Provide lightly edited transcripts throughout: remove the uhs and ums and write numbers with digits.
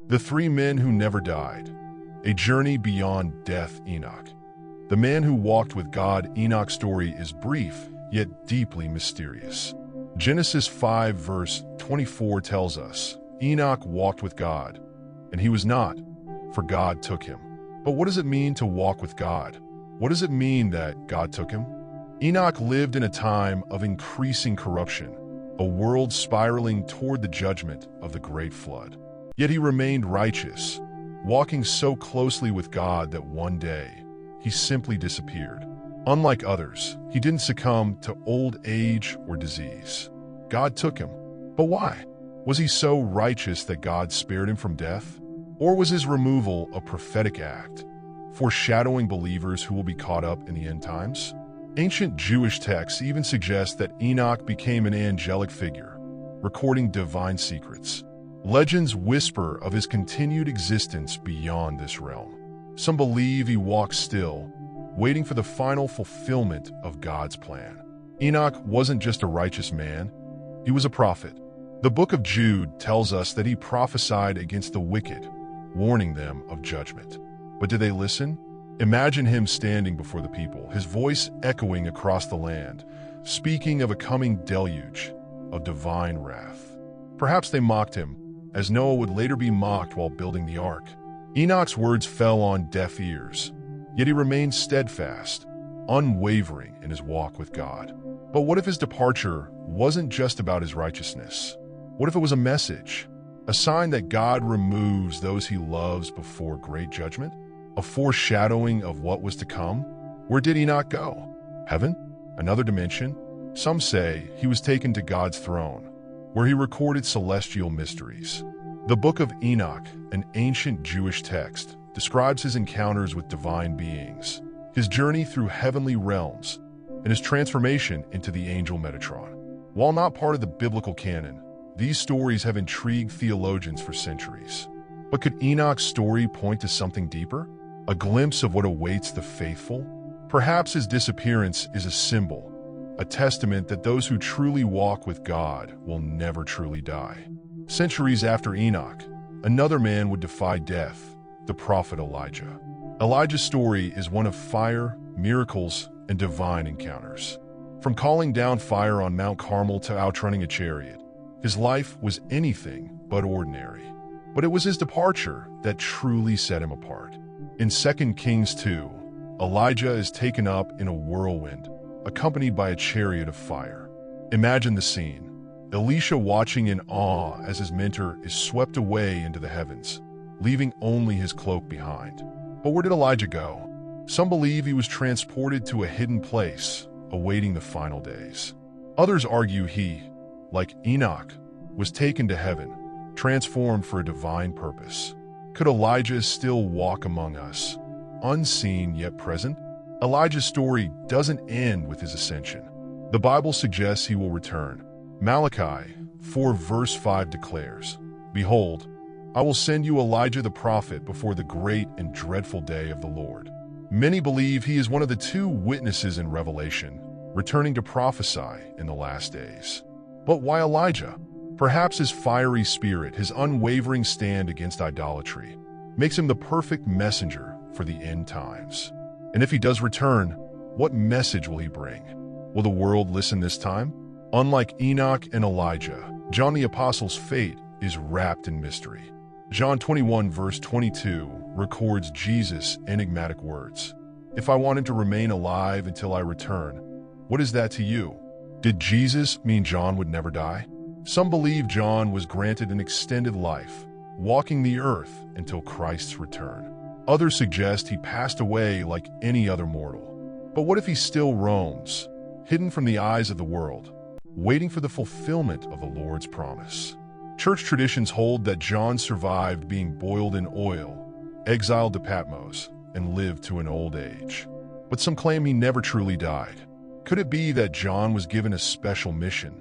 The Three Men Who Never Died. A Journey Beyond Death. Enoch. The man who walked with God. Enoch's story is brief, yet deeply mysterious. Genesis 5 verse 24 tells us, Enoch walked with God, and he was not, for God took him. But what does it mean to walk with God? What does it mean that God took him? Enoch lived in a time of increasing corruption, a world spiraling toward the judgment of the great flood. Yet he remained righteous, walking so closely with God that one day he simply disappeared. Unlike others, he didn't succumb to old age or disease. God took him. But why? Was he so righteous that God spared him from death? Or was his removal a prophetic act, foreshadowing believers who will be caught up in the end times? Ancient Jewish texts even suggest that Enoch became an angelic figure, recording divine secrets. Legends whisper of his continued existence beyond this realm. Some believe he walked still, waiting for the final fulfillment of God's plan. Enoch wasn't just a righteous man, he was a prophet. The book of Jude tells us that he prophesied against the wicked, warning them of judgment. But did they listen? Imagine him standing before the people, his voice echoing across the land, speaking of a coming deluge of divine wrath. Perhaps they mocked him, as Noah would later be mocked while building the ark. Enoch's words fell on deaf ears, yet he remained steadfast, unwavering in his walk with God. But what if his departure wasn't just about his righteousness? What if it was a message, a sign that God removes those he loves before great judgment? A foreshadowing of what was to come? Where did Enoch go? Heaven? Another dimension? Some say he was taken to God's throne, where he recorded celestial mysteries. The Book of Enoch, an ancient Jewish text, describes his encounters with divine beings, his journey through heavenly realms, and his transformation into the angel Metatron. While not part of the biblical canon, these stories have intrigued theologians for centuries. But could Enoch's story point to something deeper? A glimpse of what awaits the faithful? Perhaps his disappearance is a symbol, a testament that those who truly walk with God will never truly die. Centuries after Enoch, another man would defy death, the prophet Elijah. Elijah's story is one of fire, miracles, and divine encounters. From calling down fire on Mount Carmel to outrunning a chariot, his life was anything but ordinary. But it was his departure that truly set him apart. In 2 Kings 2, Elijah is taken up in a whirlwind, accompanied by a chariot of fire. Imagine the scene. Elisha watching in awe as his mentor is swept away into the heavens, leaving only his cloak behind. But where did Elijah go? Some believe he was transported to a hidden place, awaiting the final days. Others argue he, like Enoch, was taken to heaven, transformed for a divine purpose. Could Elijah still walk among us, unseen yet present? Elijah's story doesn't end with his ascension. The Bible suggests he will return. Malachi 4 verse 5 declares, Behold, I will send you Elijah the prophet before the great and dreadful day of the Lord. Many believe he is one of the two witnesses in Revelation, returning to prophesy in the last days. But why Elijah? Perhaps his fiery spirit, his unwavering stand against idolatry, makes him the perfect messenger for the end times. And if he does return, what message will he bring? Will the world listen this time? Unlike Enoch and Elijah, John the Apostle's fate is wrapped in mystery. John 21 verse 22 records Jesus' enigmatic words. If I wanted to remain alive until I return, what is that to you? Did Jesus mean John would never die? Some believe John was granted an extended life, walking the earth until Christ's return. Others suggest he passed away like any other mortal. But what if he still roams, hidden from the eyes of the world, waiting for the fulfillment of the Lord's promise? Church traditions hold that John survived being boiled in oil, exiled to Patmos, and lived to an old age. But some claim he never truly died. Could it be that John was given a special mission,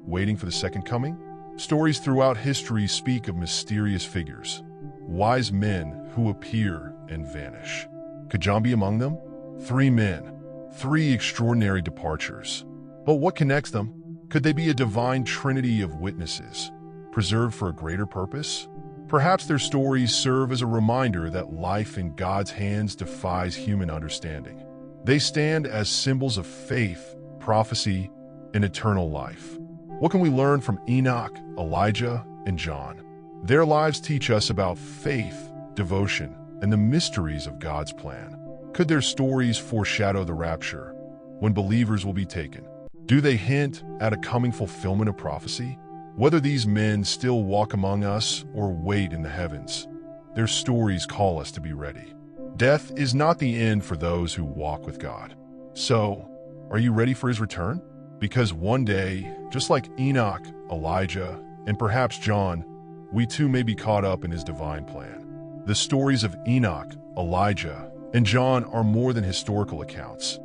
waiting for the second coming? Stories throughout history speak of mysterious figures, wise men who appear and vanish. Could John be among them? Three men, three extraordinary departures. But what connects them? Could they be a divine trinity of witnesses, preserved for a greater purpose? Perhaps their stories serve as a reminder that life in God's hands defies human understanding. They stand as symbols of faith, prophecy, and eternal life. What can we learn from Enoch, Elijah, and John? Their lives teach us about faith, devotion, and the mysteries of God's plan. Could their stories foreshadow the rapture, when believers will be taken? Do they hint at a coming fulfillment of prophecy? Whether these men still walk among us or wait in the heavens, their stories call us to be ready. Death is not the end for those who walk with God. So, are you ready for his return? Because one day, just like Enoch, Elijah, and perhaps John, we too may be caught up in his divine plan. The stories of Enoch, Elijah, and John are more than historical accounts.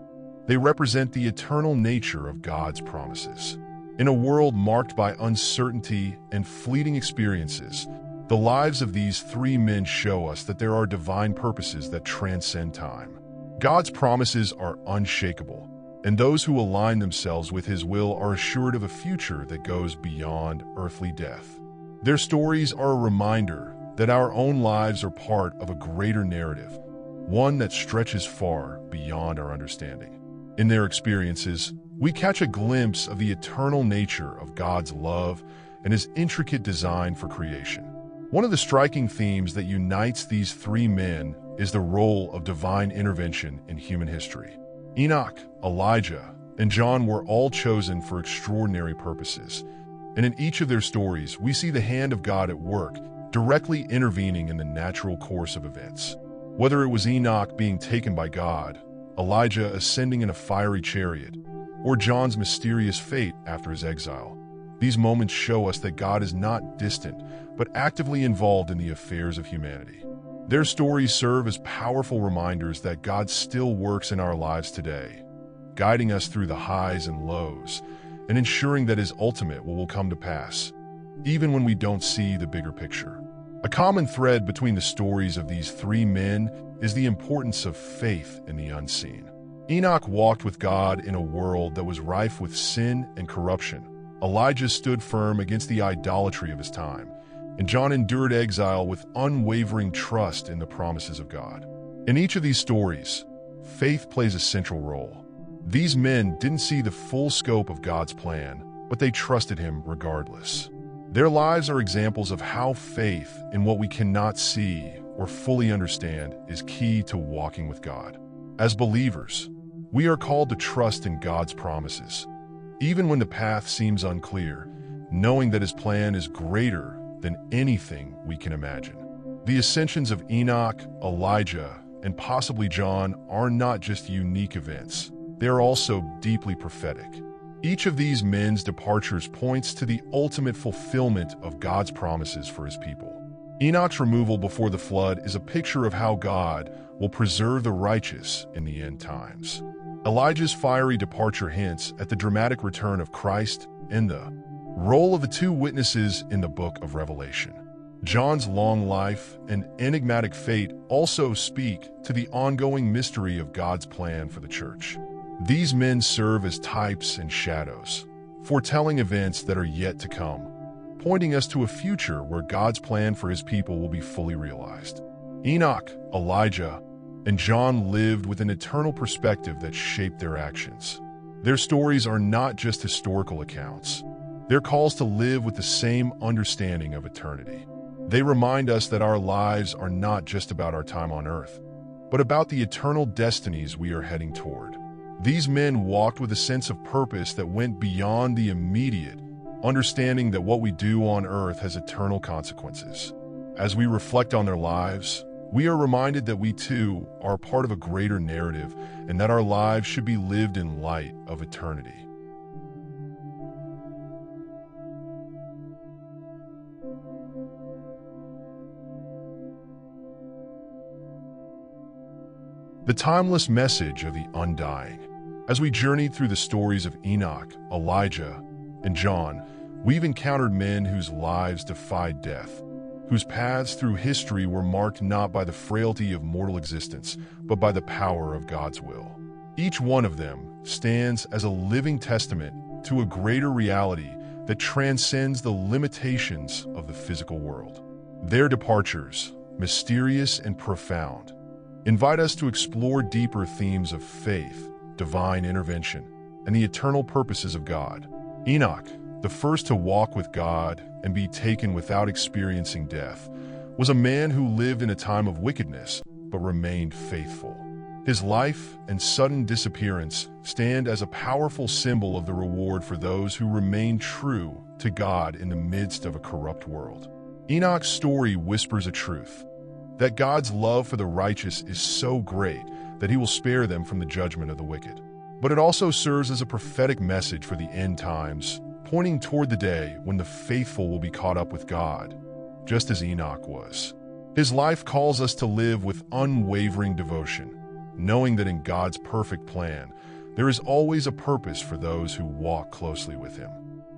They represent the eternal nature of God's promises. In a world marked by uncertainty and fleeting experiences, the lives of these three men show us that there are divine purposes that transcend time. God's promises are unshakable, and those who align themselves with his will are assured of a future that goes beyond earthly death. Their stories are a reminder that our own lives are part of a greater narrative, one that stretches far beyond our understanding. In their experiences, we catch a glimpse of the eternal nature of God's love and his intricate design for creation. One of the striking themes that unites these three men is the role of divine intervention in human history. Enoch, Elijah, and John were all chosen for extraordinary purposes, and in each of their stories, we see the hand of God at work, directly intervening in the natural course of events. Whether it was Enoch being taken by God, Elijah ascending in a fiery chariot, or John's mysterious fate after his exile, these moments show us that God is not distant, but actively involved in the affairs of humanity. Their stories serve as powerful reminders that God still works in our lives today, guiding us through the highs and lows, and ensuring that his ultimate will come to pass, even when we don't see the bigger picture. A common thread between the stories of these three men is the importance of faith in the unseen. Enoch walked with God in a world that was rife with sin and corruption. Elijah stood firm against the idolatry of his time, and John endured exile with unwavering trust in the promises of God. In each of these stories, faith plays a central role. These men didn't see the full scope of God's plan, but they trusted him regardless. Their lives are examples of how faith in what we cannot see or fully understand is key to walking with God. As believers, we are called to trust in God's promises, even when the path seems unclear, knowing that his plan is greater than anything we can imagine. The ascensions of Enoch, Elijah, and possibly John are not just unique events. They are also deeply prophetic. Each of these men's departures points to the ultimate fulfillment of God's promises for his people. Enoch's removal before the flood is a picture of how God will preserve the righteous in the end times. Elijah's fiery departure hints at the dramatic return of Christ and the role of the two witnesses in the book of Revelation. John's long life and enigmatic fate also speak to the ongoing mystery of God's plan for the church. These men serve as types and shadows, foretelling events that are yet to come, pointing us to a future where God's plan for his people will be fully realized. Enoch, Elijah, and John lived with an eternal perspective that shaped their actions. Their stories are not just historical accounts. They're calls to live with the same understanding of eternity. They remind us that our lives are not just about our time on earth, but about the eternal destinies we are heading toward. These men walked with a sense of purpose that went beyond the immediate, understanding that what we do on earth has eternal consequences. As we reflect on their lives, we are reminded that we too are part of a greater narrative and that our lives should be lived in light of eternity. The timeless message of the undying. As we journeyed through the stories of Enoch, Elijah, and John, we've encountered men whose lives defied death, whose paths through history were marked not by the frailty of mortal existence, but by the power of God's will. Each one of them stands as a living testament to a greater reality that transcends the limitations of the physical world. Their departures, mysterious and profound, invite us to explore deeper themes of faith, divine intervention, and the eternal purposes of God. Enoch, the first to walk with God and be taken without experiencing death, was a man who lived in a time of wickedness but remained faithful. His life and sudden disappearance stand as a powerful symbol of the reward for those who remain true to God in the midst of a corrupt world. Enoch's story whispers a truth, that God's love for the righteous is so great that he will spare them from the judgment of the wicked. But it also serves as a prophetic message for the end times, pointing toward the day when the faithful will be caught up with God, just as Enoch was. His life calls us to live with unwavering devotion, knowing that in God's perfect plan, there is always a purpose for those who walk closely with him.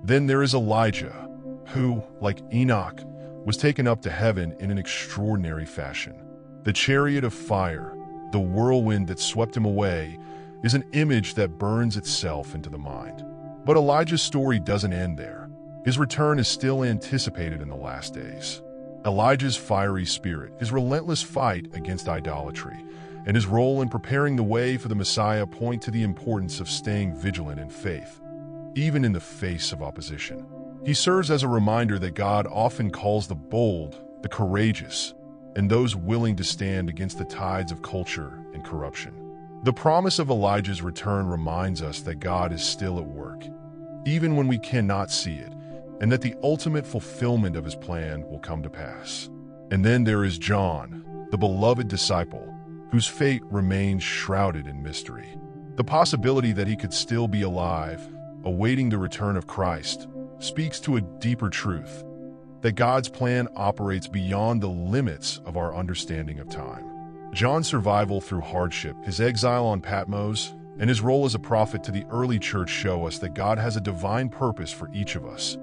Then there is Elijah, who, like Enoch, was taken up to heaven in an extraordinary fashion. The chariot of fire, the whirlwind that swept him away, is an image that burns itself into the mind. But Elijah's story doesn't end there. His return is still anticipated in the last days. Elijah's fiery spirit, his relentless fight against idolatry, and his role in preparing the way for the Messiah point to the importance of staying vigilant in faith, even in the face of opposition. He serves as a reminder that God often calls the bold, the courageous, and those willing to stand against the tides of culture and corruption. The promise of Elijah's return reminds us that God is still at work, even when we cannot see it, and that the ultimate fulfillment of his plan will come to pass. And then there is John, the beloved disciple, whose fate remains shrouded in mystery. The possibility that he could still be alive, awaiting the return of Christ, speaks to a deeper truth, that God's plan operates beyond the limits of our understanding of time. John's survival through hardship, his exile on Patmos, and his role as a prophet to the early church show us that God has a divine purpose for each of us,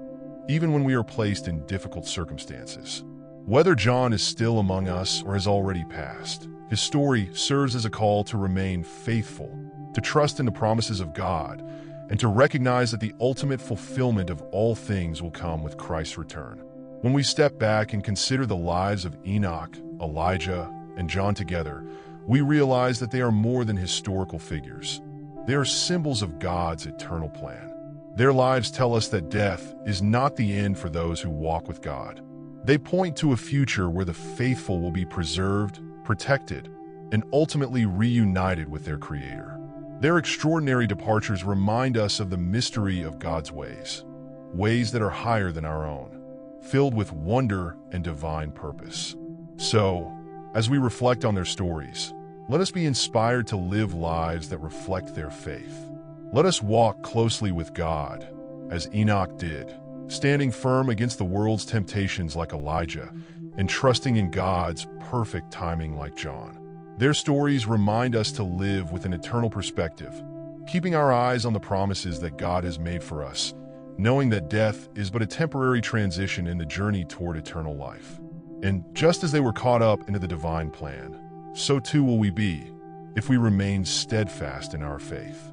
even when we are placed in difficult circumstances. Whether John is still among us or has already passed, his story serves as a call to remain faithful, to trust in the promises of God, and to recognize that the ultimate fulfillment of all things will come with Christ's return. When we step back and consider the lives of Enoch, Elijah, and John together, we realize that they are more than historical figures. They are symbols of God's eternal plan. Their lives tell us that death is not the end for those who walk with God. They point to a future where the faithful will be preserved, protected, and ultimately reunited with their Creator. Their extraordinary departures remind us of the mystery of God's ways that are higher than our own, filled with wonder and divine purpose. So, as we reflect on their stories, let us be inspired to live lives that reflect their faith. Let us walk closely with God, as Enoch did, standing firm against the world's temptations like Elijah, and trusting in God's perfect timing like John. Their stories remind us to live with an eternal perspective, keeping our eyes on the promises that God has made for us, knowing that death is but a temporary transition in the journey toward eternal life. And just as they were caught up into the divine plan, so too will we be if we remain steadfast in our faith.